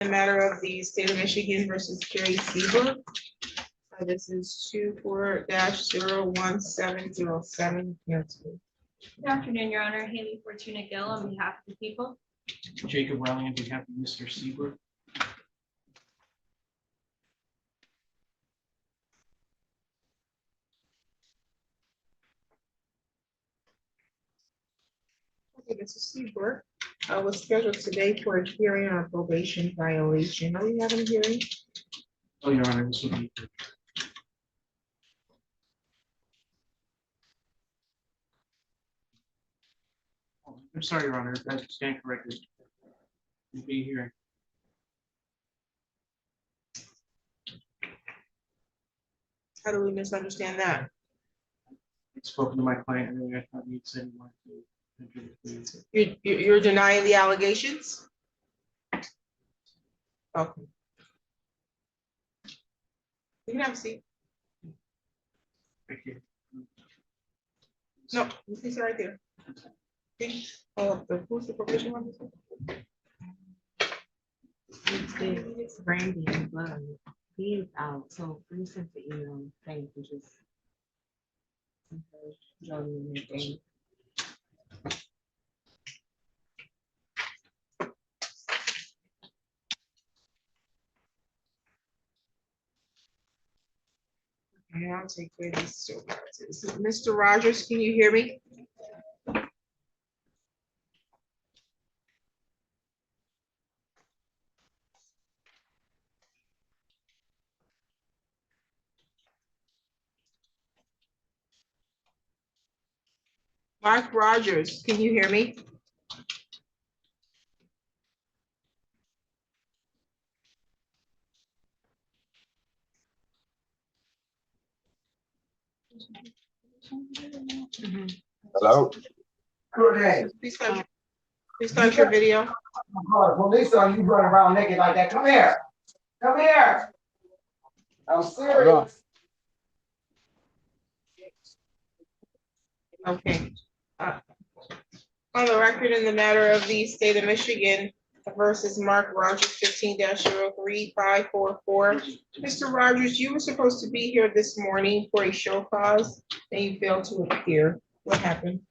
The matter of the state of Michigan versus Kerry Seaver. This is 24-01707. Cancel. Good afternoon, Your Honor. Haley Fortuna Gill on behalf of the people. Jacob Rowling on behalf of Mr. Seabrook. Okay, Mr. Seabrook was scheduled today for a hearing on a probation violation. Are we having a hearing? Oh, Your Honor, this would be. Oh, I'm sorry, Your Honor, I stand corrected. You'll be here. How do we misunderstand that? I spoke to my client earlier. I thought you'd said you wanted to enter the plea. You're denying the allegations? Okay. You can have a seat. Thank you. No, he's right there. Okay. Who's the probation officer? It's Randy, but he's out. So we sent the email saying to just join in the thing. Okay, I'll take care of these. Mr. Rogers, can you hear me? Mark Rogers, can you hear me? Hello? Good day. Please start your video. Police on you running around naked like that. Come here. Come here. I'm serious. Okay. On the record in the matter of the state of Michigan versus Mark Rogers 15-03544. Mr. Rogers, you were supposed to be here this morning for a show cause and you failed to appear. What happened?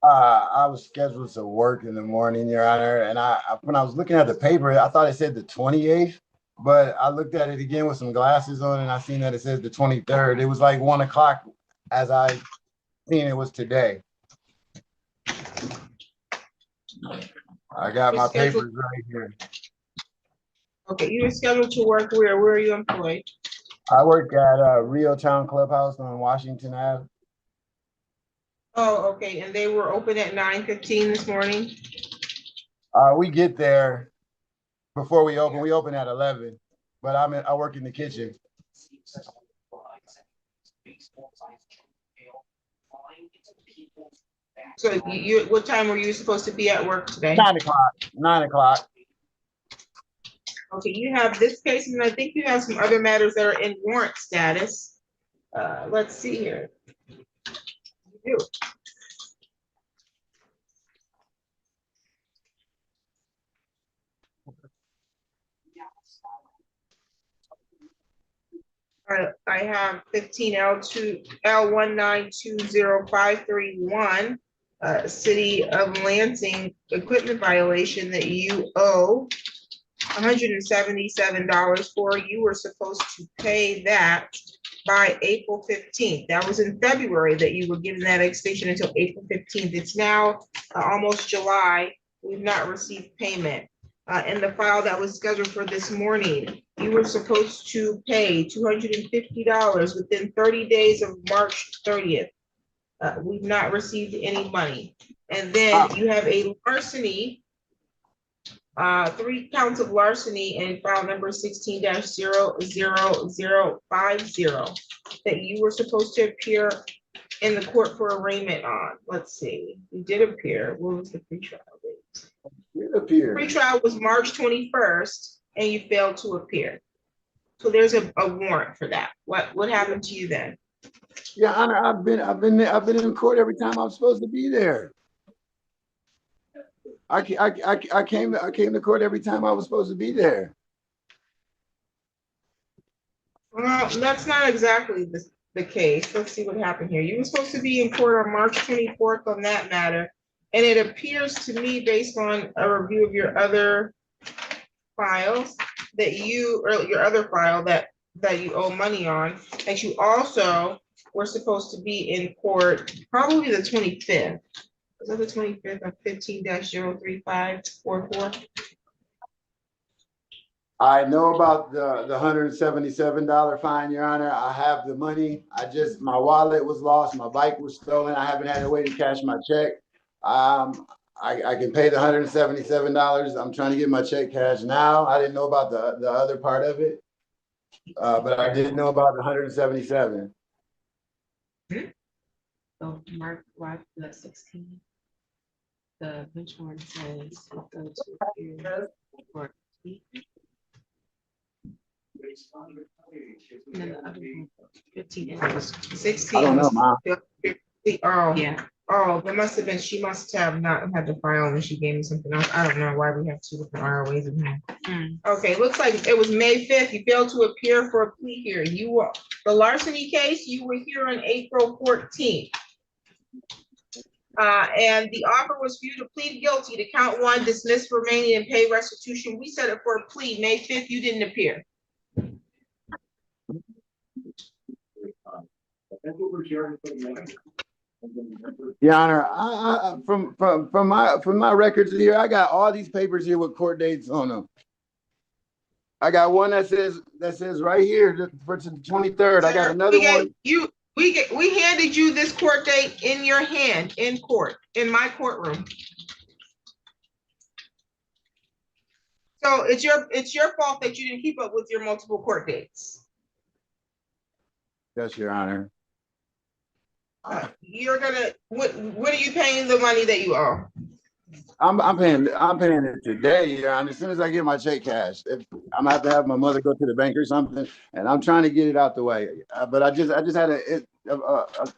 I was scheduled to work in the morning, Your Honor, and when I was looking at the paper, I thought it said the 28th, but I looked at it again with some glasses on and I seen that it says the 23rd. It was like 1 o'clock as I seen it was today. I got my papers right here. Okay, you were scheduled to work where? Where are you employed? I work at Rio Town Clubhouse on Washington Ave. Oh, okay, and they were open at 9:15 this morning? We get there before we open. We open at 11, but I work in the kitchen. So what time were you supposed to be at work today? 9 o'clock. 9 o'clock. Okay, you have this case, and I think you have some other matters that are in warrant status. Let's see here. You do. I have 15L1920531, City of Lansing equipment violation that you owe $177 for. You were supposed to pay that by April 15th. That was in February that you were given that extension until April 15th. It's now almost July. We've not received payment. In the file that was scheduled for this morning, you were supposed to pay $250 within 30 days of March 30th. We've not received any money. And then you have a larceny, 3 counts of larceny in file number 16-00050 that you were supposed to appear in the court for arraignment on. Let's see, you did appear. What was the pretrial date? Pretrial was March 21st, and you failed to appear. So there's a warrant for that. What happened to you then? Yeah, Honor, I've been in court every time I'm supposed to be there. I came to court every time I was supposed to be there. Well, that's not exactly the case. Let's see what happened here. You were supposed to be in court on March 24th on that matter. And it appears to me, based on a review of your other files, that or your other file that you owe money on, that you also were supposed to be in court probably the 25th. Was that the 25th of 15-03544? I know about the $177 fine, Your Honor. I have the money. My wallet was lost. My bike was stolen. I haven't had a way to cash my check. I can pay the $177. I'm trying to get my check cashed now. I didn't know about the other part of it, but I did know about the 177. So Mark, watch the 16. The bench warrant says go to appear for plea. And then the other one, 15 days. 16. I don't know, Mom. Oh, Yeah, oh, there must have been, she must have not had the file and she gave me something else. I don't know why we have two different ROAs in here. Okay, looks like it was May 5th. You failed to appear for a plea hearing. The larceny case, you were here on April 14th. And the offer was for you to plead guilty to count 1, dismiss remaining and pay restitution. We set it for a plea. May 5th, you didn't appear. Your Honor, from my records here, I got all these papers here with court dates on them. I got one that says right here for the 23rd. I got another one. We handed you this court date in your hand in court, in my courtroom. So it's your fault that you didn't keep up with your multiple court dates. Yes, Your Honor. You're gonna, what are you paying the money that you owe? I'm paying it today, Your Honor. As soon as I get my check cashed, I'm gonna have to have my mother go to the bank or something, and I'm trying to get it out the way. But I just had a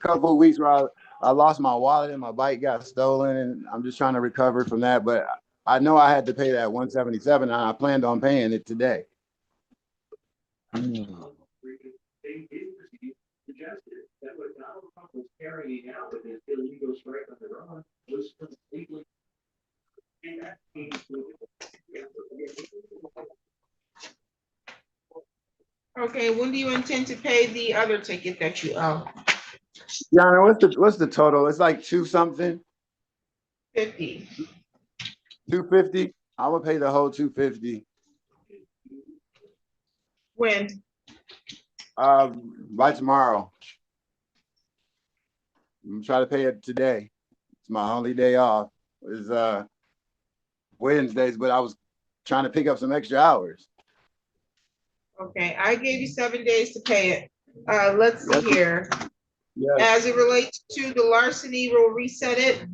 couple of weeks where I lost my wallet and my bike got stolen, and I'm just trying to recover from that. But I know I had to pay that 177, and I planned on paying it today. Okay, when do you intend to pay the other ticket that you owe? Your Honor, what's the total? It's like 2 something. 50. 250. I will pay the whole 250. When? By tomorrow. I'm gonna try to pay it today. It's my only day off. It's Wednesdays, but I was trying to pick up some extra hours. Okay, I gave you 7 days to pay it. Let's see here. Yes. As it relates to the larceny, we'll reset it.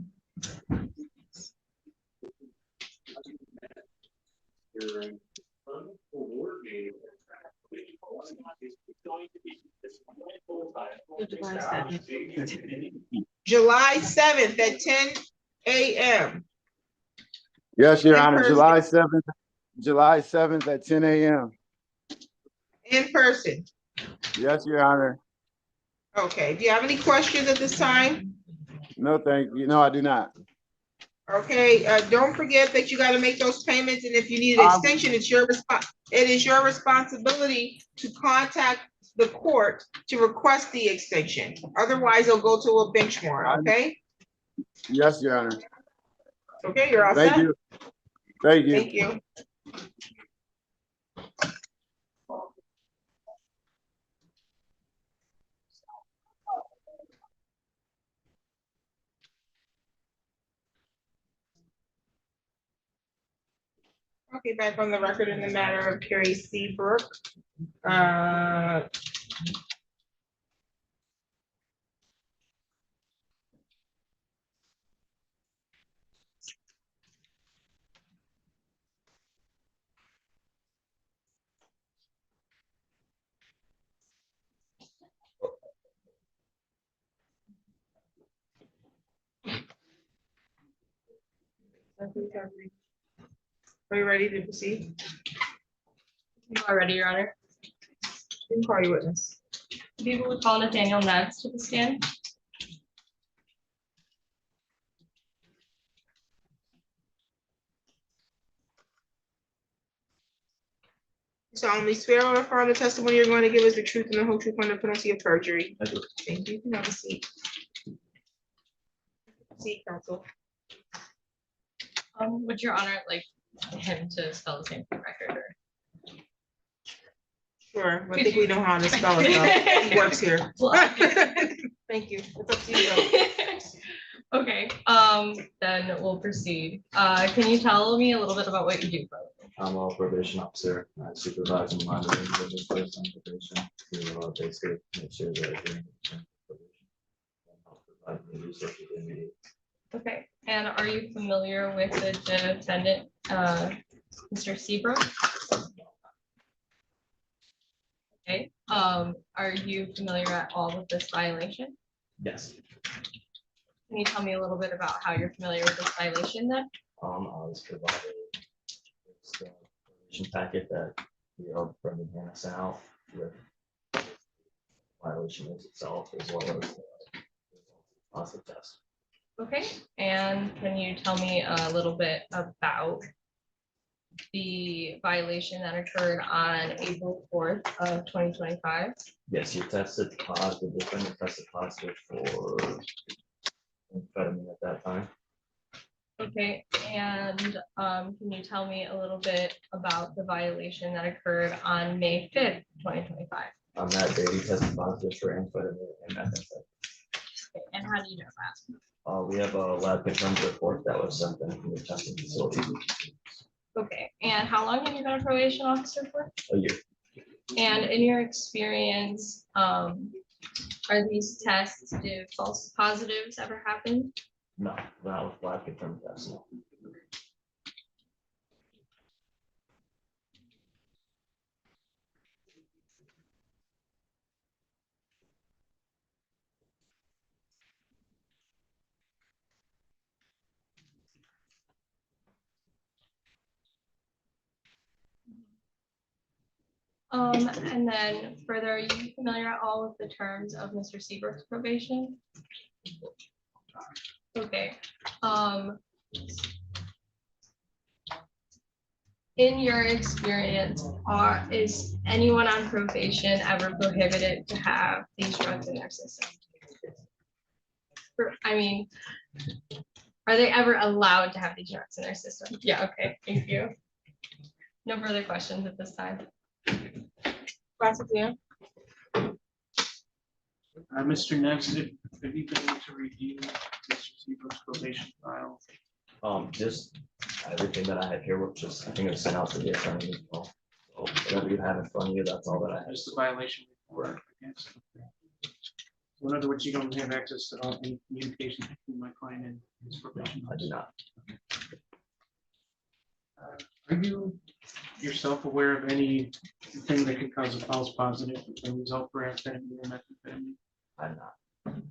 July 7th. July 7th at 10 a.m. Yes, Your In Honor. person. July 7th at 10 a.m. In person. Yes, Your Honor. Okay, do you have any questions at this time? No, thank you. No, I do not. Okay, don't forget that you got to make those payments, and if you need an extension, it is your responsibility to contact the court to request the extension. Otherwise, it'll go to a bench warrant, okay? Yes, Your Honor. Okay, you're all set? Thank you. Thank you. Thank you. Okay, back on the record in the matter of Carrie Seabrook. Are you ready to proceed? You are ready, Your Honor. You can call your witness. People would call Nathaniel Neves to the stand. You solemnly swear or affirm the testimony you're going to give is the truth and the whole truth under penalty of perjury. I do. Thank you. You can have a seat. Seat, counsel. Would Your Honor like him to spell the same for the record? Or? Sure, I think we know how to spell it though. He works here. Well, Thank you. It's up to you though. Okay, then we'll proceed. Can you tell me a little bit about what you do? I'm a probation officer. I supervise and monitor individuals placed on probation to basically make sure that they're doing probation and help provide the resources they need. Okay, and are you familiar with the defendant, Mr. Seabrook? Okay, are you familiar at all with this violation? Yes. Can you tell me a little bit about how you're familiar with this violation then? I was provided this probation packet that Brendan Hannah sent out with violation itself as well as positive test. Okay, and can you tell me a little bit about the violation that occurred on April 4th of 2025? Yes, you tested positive. The defendant tested positive for amphetamine at that time. Okay, and can you tell me a little bit about the violation that occurred on May 5th, 2025? On that day, he tested positive for amphetamine and methamphetamine. Okay, and how do you know that? We have a lab confirmed report that was sent in from the testing facility. Okay, and how long have you been a probation officer for? A year. And in your experience, are these tests, do false positives ever happen? No, not with lab confirmed tests, no. And then further, are you familiar at all with the terms of Mr. Seabrook's probation? Okay, in your experience, is anyone on probation ever prohibited to have these drugs in their system? I mean, are they ever allowed to have these drugs in their system? Yeah, okay, thank you. No further questions at this time. Class exam. Mr. Neves, have you been able to review Mr. Seabrook's probation file? Just everything that I have here, which is, I think it was sent out to the attorney as well. So whatever you have in front of you, that's all that I have. Just the violation report, I guess. So in other words, you don't have access to all the communication between my client and his probation. I do not. Are you yourself aware of anything that can cause a false positive as a result for amphetamine or methamphetamine? I'm not. Are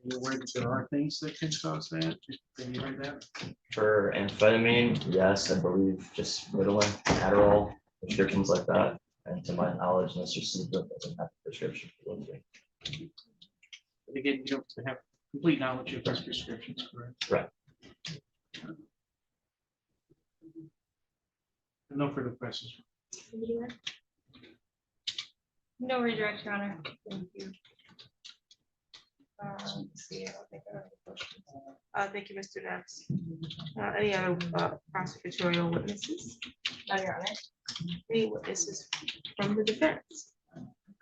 you aware that there are things that can cause that? Have you heard that? For amphetamine, yes, I believe just Ritalin, Adderall, prescriptions like that. And to my knowledge, Mr. Seabrook doesn't have a prescription for those things. But again, you don't have complete knowledge of those prescriptions, correct? Right. No further questions. No redirect, Your Honor. Thank you. Let's see, I don't think I have any questions. Thank you, Mr. Neves. Any other prosecutorial witnesses? No, Your Honor. Any witnesses from the defense?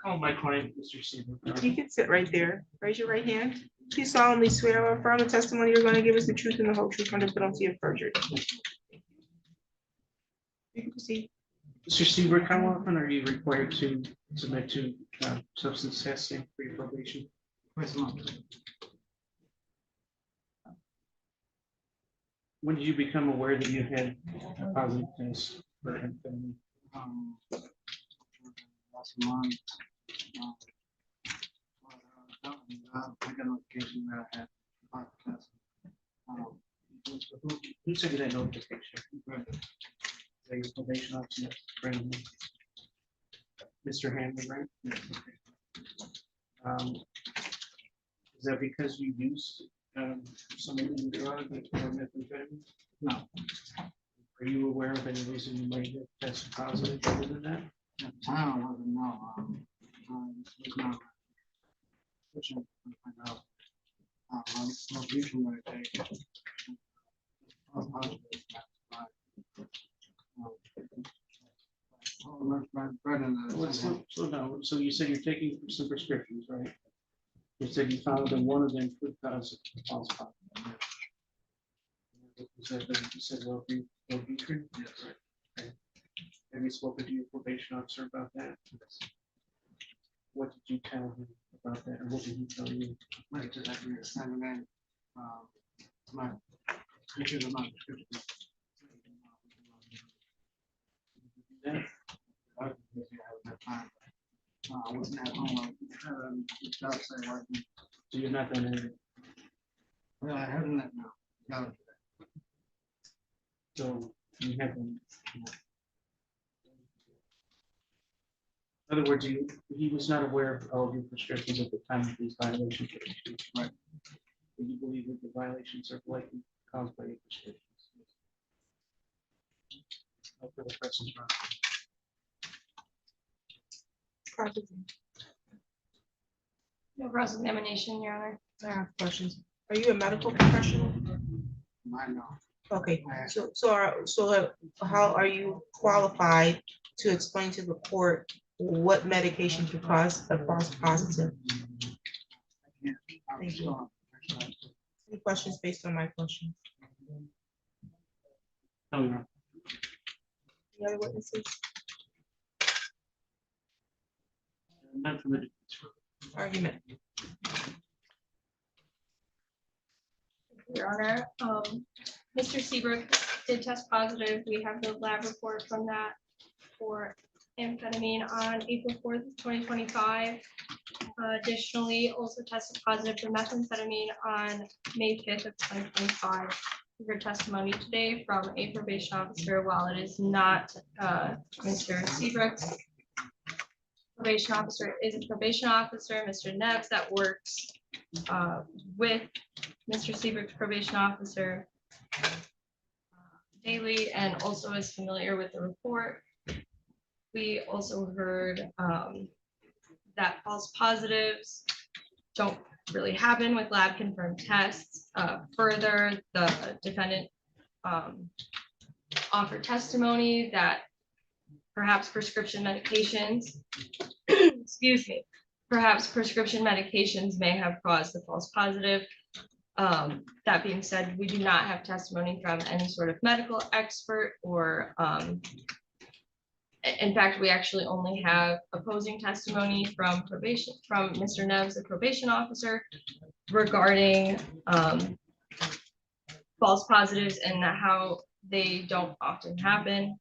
Call my client, Mr. Seabrook. You can sit right there. Raise your right hand. Do you solemnly swear or affirm the testimony you're going to give us the truth and the whole truth under penalty of perjury? You can proceed. Mr. Seabrook, how often are you required to submit to substance testing for your probation? Twice a month. When did you become aware that you had a positive test for amphetamine? Last month. I got a notification that I had a test. Who sent you that notification? Is that your probation officer, Brandon? Mr. Hanley, right? Is that because you used some illegal drug or methamphetamine? No. Are you aware of any reason you might have tested positive other than that? At the time, I wasn't know. It's not. Pushing to find out. No future medication. So you said you're taking some prescriptions, right? You said you found that one of them could cause false positive. You said Wellbutrin? Yes. Okay. Have you spoken to your probation officer about that? What did you tell him about that, or what did he tell you? Wait till that year, Saturday. My pictures of my prescription. Yeah. I was busy, I was at time. I wasn't at home. Job site working. So you're not done anything. Well, I haven't that now. Got it. So you haven't. In other words, he was not aware of all of your prescriptions at the time of these violations. Right. Do you believe that the violations are likely caused by your prescriptions? No further questions, Ron? No cross-examination, Your Honor. I have questions. Are you a medical professional? I know. Okay, so how are you qualified to explain to the court what medication could cause a false positive? Thank you. Any questions based on my questions? No, Your Honor. Any other witnesses? Not from the. Argument. Your Honor, Mr. Seabrook did test positive. We have the lab report from that for amphetamine on April 4th, 2025. Additionally, also tested positive for methamphetamine on May 5th of 2025. We heard testimony today from a probation officer. While it is not Mr. Seabrook's probation officer, is a probation officer, Mr. Neves, that works with Mr. Seabrook's probation officer daily and also is familiar with the report. We also heard that false positives don't really happen with lab confirmed tests. Further, the defendant offered testimony that perhaps prescription medications, excuse me, perhaps prescription medications may have caused the false positive. That being said, we do not have testimony from any sort of medical expert or in fact, we actually only have opposing testimony from probation, from Mr. Neves, the probation officer, regarding false positives and how they don't often happen.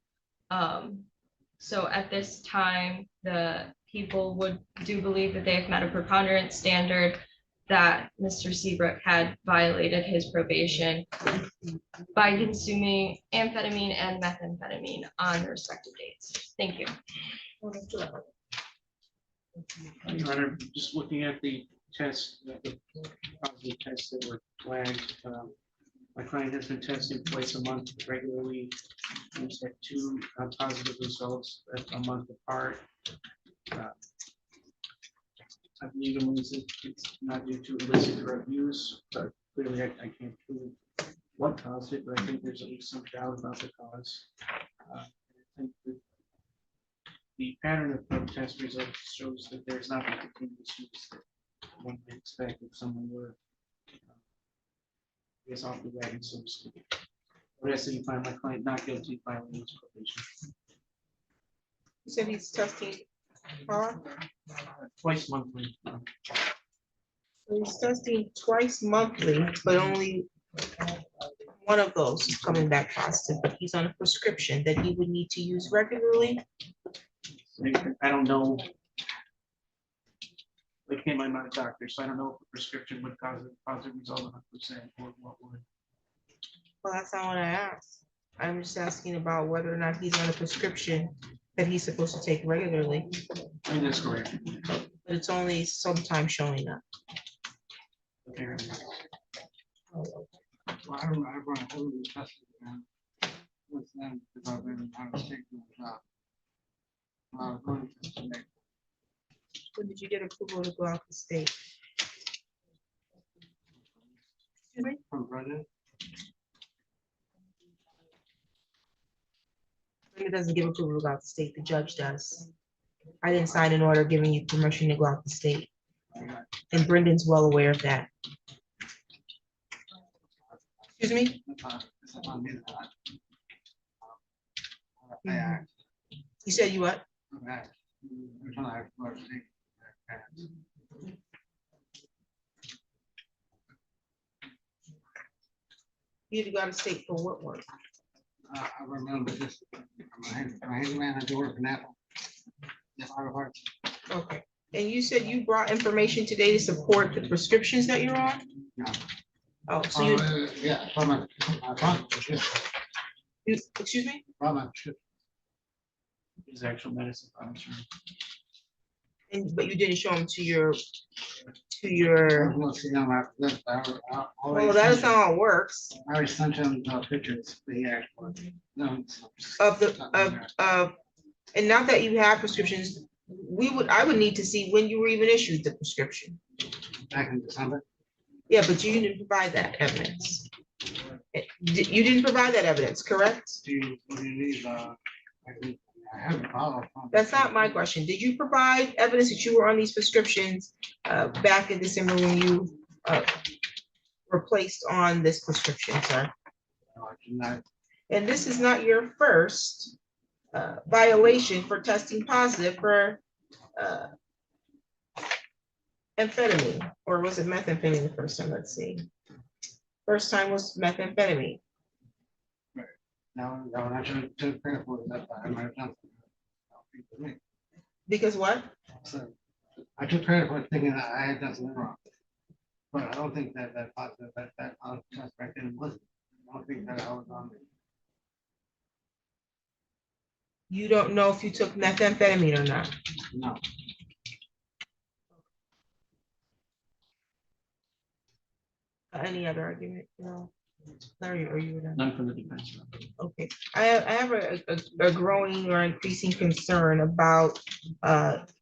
So at this time, the people do believe that they have met a preponderance standard that Mr. Seabrook had violated his probation by consuming amphetamine and methamphetamine on their respective dates. Thank you. Your Honor, just looking at the tests, the positive tests that were flagged, my client has been testing twice a month regularly. He's had 2 positive results a month apart. I believe in ways that it's not due to illicit drug use, but clearly I can't prove what caused it, but I think there's at least some doubt about the cause. I think that the pattern of test results shows that there's not a continuous use that one would expect if someone were I guess off the wagon, so to speak. But I say you find my client not guilty by his probation. You said he's testing Twice monthly. So he's testing twice monthly, but only one of those is coming back positive, but he's on a prescription that he would need to use regularly. I don't know. Like him, I'm not a doctor, so I don't know if a prescription would cause a positive result 100% or what would. Well, that's not what I asked. I'm just asking about whether or not he's on a prescription that he's supposed to take regularly, And that's correct. but it's only sometimes showing up. Okay. Well, I run a whole testing with them because I've been out of state doing the job. Going to the next When did you get approval to go out the state? Excuse me? from Brendan. It doesn't give approval to go out the state, the judge does. I didn't sign an order giving you permission to go out the state. And Brendan's well aware of that. Excuse me? It's not me that I act. You said you what? I act. Every time I have to go to state, I act. You had to go out of state for what work? I remember this, my handyman had to work in Apple. Yeah, I heart. Okay. And you said you brought information today to support the prescriptions that you're on? No. Oh, so you, Yeah, from a, excuse me? from a, His actual medicine. I'm sure. And, but you didn't show them to your, well, that is not how it works. I always sent him pictures, but he actually, no. And not that you have prescriptions, I would need to see when you were even issued the prescription. Back in December. Yeah, but you didn't provide that evidence. You didn't provide that evidence, correct? Do you need, I have a follow. That's not my question. Did you provide evidence that you were on these prescriptions back in December when you were placed on this prescription, sir? And this is not your first violation for testing positive for amphetamine, or was it methamphetamine the first time? Let's see. First time was methamphetamine. No, I should take credit for that. I might have done. Something. Because what? So I took credit for thinking that I had done something wrong. But I don't think that positive, that test back then wasn't. I don't think that I was on it. You don't know if you took methamphetamine or not. No. Any other argument? No. Larry, are you done? None from the defense. Okay, I have a growing or increasing concern about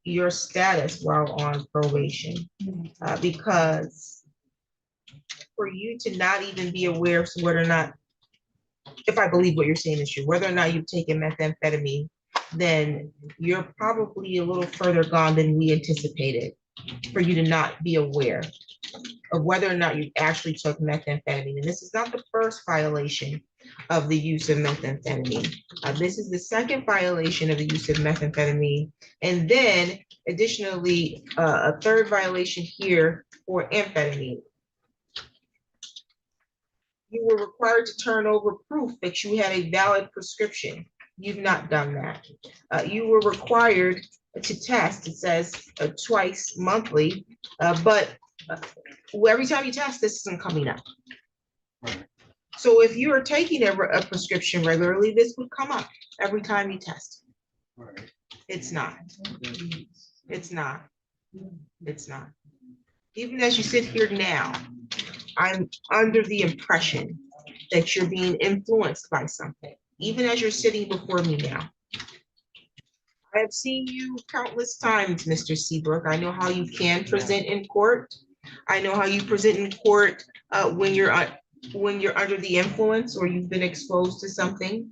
your status while on probation. Because for you to not even be aware of whether or not, if I believe what you're saying is true, whether or not you've taken methamphetamine, then you're probably a little further gone than we anticipated for you to not be aware of whether or not you actually took methamphetamine. And this is not the first violation of the use of methamphetamine. This is the second violation of the use of methamphetamine. And then additionally, a third violation here for amphetamine. You were required to turn over proof that you had a valid prescription. You've not done that. You were required to test, it says twice monthly, but every time you test, this isn't coming up. Right. So if you are taking a prescription regularly, this would come up every time you test. Right. It's not. It's not. It's not. Even as you sit here now, I'm under the impression that you're being influenced by something, even as you're sitting before me now. I have seen you countless times, Mr. Seabrook. I know how you can present in court. I know how you present in court when you're under the influence or you've been exposed to something.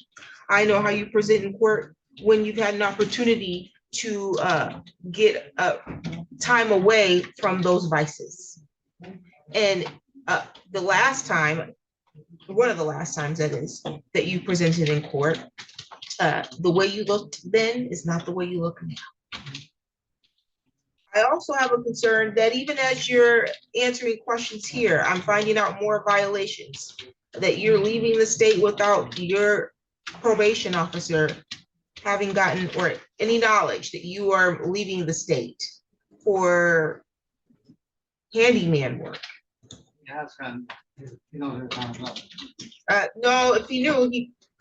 I know how you present in court when you've had an opportunity to get time away from those vices. And the last time, one of the last times that is, that you presented in court, the way you looked then is not the way you look now. I also have a concern that even as you're answering questions here, I'm finding out more violations, that you're leaving the state without your probation officer having gotten or any knowledge that you are leaving the state for handyman work. Yeah, You know, their time's up. No, if he knew,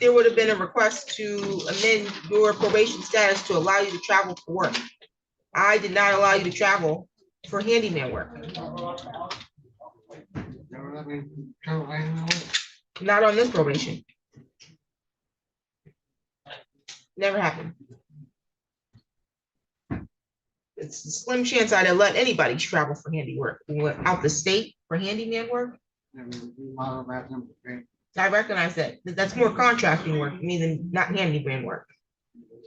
there would have been a request to amend your probation status to allow you to travel for work. I did not allow you to travel for handyman work, Never let me travel anywhere. not on this probation. Never happened. It's a slim chance I'd have let anybody travel for handiwork, went out the state for handyman work. And we model that them, okay? I recognize that, that's more contracting work, to me than not handyman work.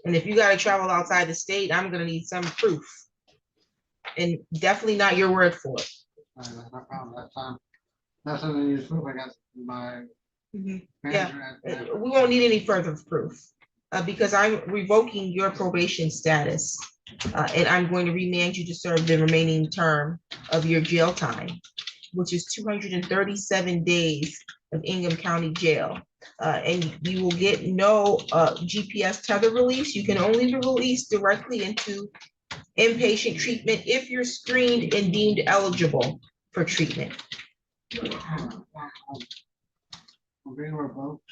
And if you gotta travel outside the state, I'm gonna need some proof. And definitely not your word for it. That's my problem that time. That's something you prove, I guess, my Yeah, manager. we won't need any further proof, because I'm revoking your probation status. And I'm going to remand you to serve the remaining term of your jail time, which is 237 days of Ingham County Jail. And you will get no GPS tether release. You can only be released directly into inpatient treatment if you're screened and deemed eligible for treatment. I'm being revoked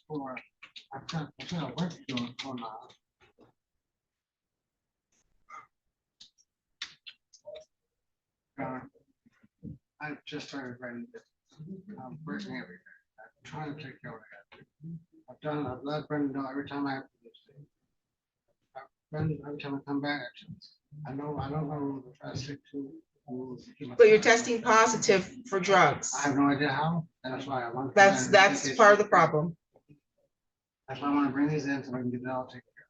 for, I've got work doing for now. I just started writing this. I'm working every day. I'm trying to take care of it. I've let Brendan know every time I have to do this. Brendan, every time I come back, I don't know if I stick to. But you're testing positive for drugs. I have no idea how, and that's why I want. That's part of the problem. That's why I want to bring these in so I can get it all taken care of.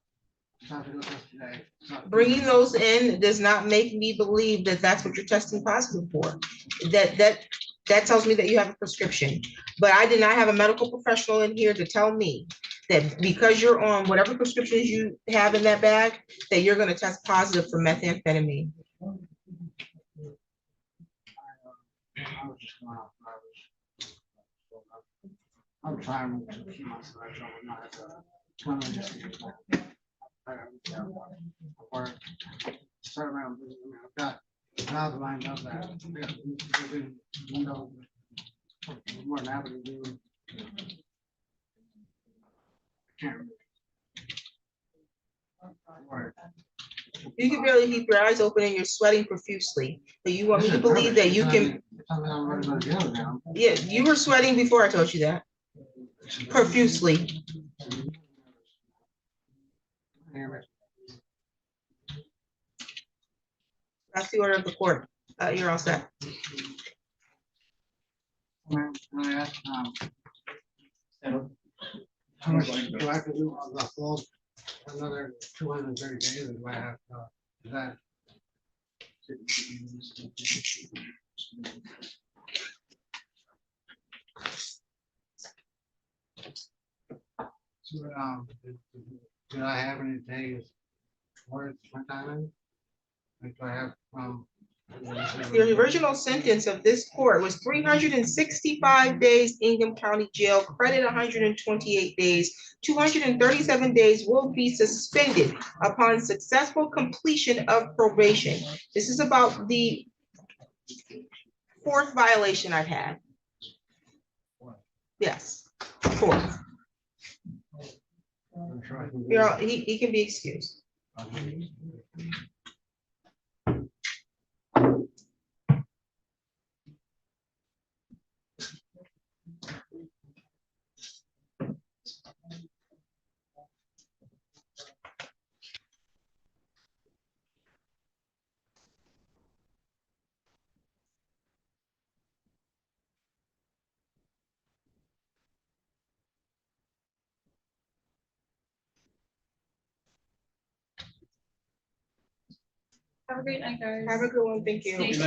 It's not to go test today. It's not- Bringing those in does not make me believe that that's what you're testing positive for. That tells me that you have a prescription. But I did not have a medical professional in here to tell me that because you're on whatever prescriptions you have in that bag, that you're gonna test positive for methamphetamine. I was just going off. I'm trying to keep myself not trying to just. Or start around. I've got jobs lined up that. You know, more than happy to do. Can't. Or- You can barely keep your eyes open and you're sweating profusely. But you want me to believe that you can, Something I'm already gonna do now. yeah, you were sweating before I told you that, profusely. That's the order of the court. You're all set. Can I ask, how much do I have to do on the full, another 230 days, do I have, is that? So, do I have any days for my time in? Like, do I have, The original sentence of this court was 365 days Ingham County Jail, credit 128 days, 237 days will be suspended upon successful completion of probation. This is about the fourth violation I've had. Yes, fourth. I'm sure I can do You're all, he can be excused. it. Have a great night, guys. Have a good one, thank you. Stay tuned.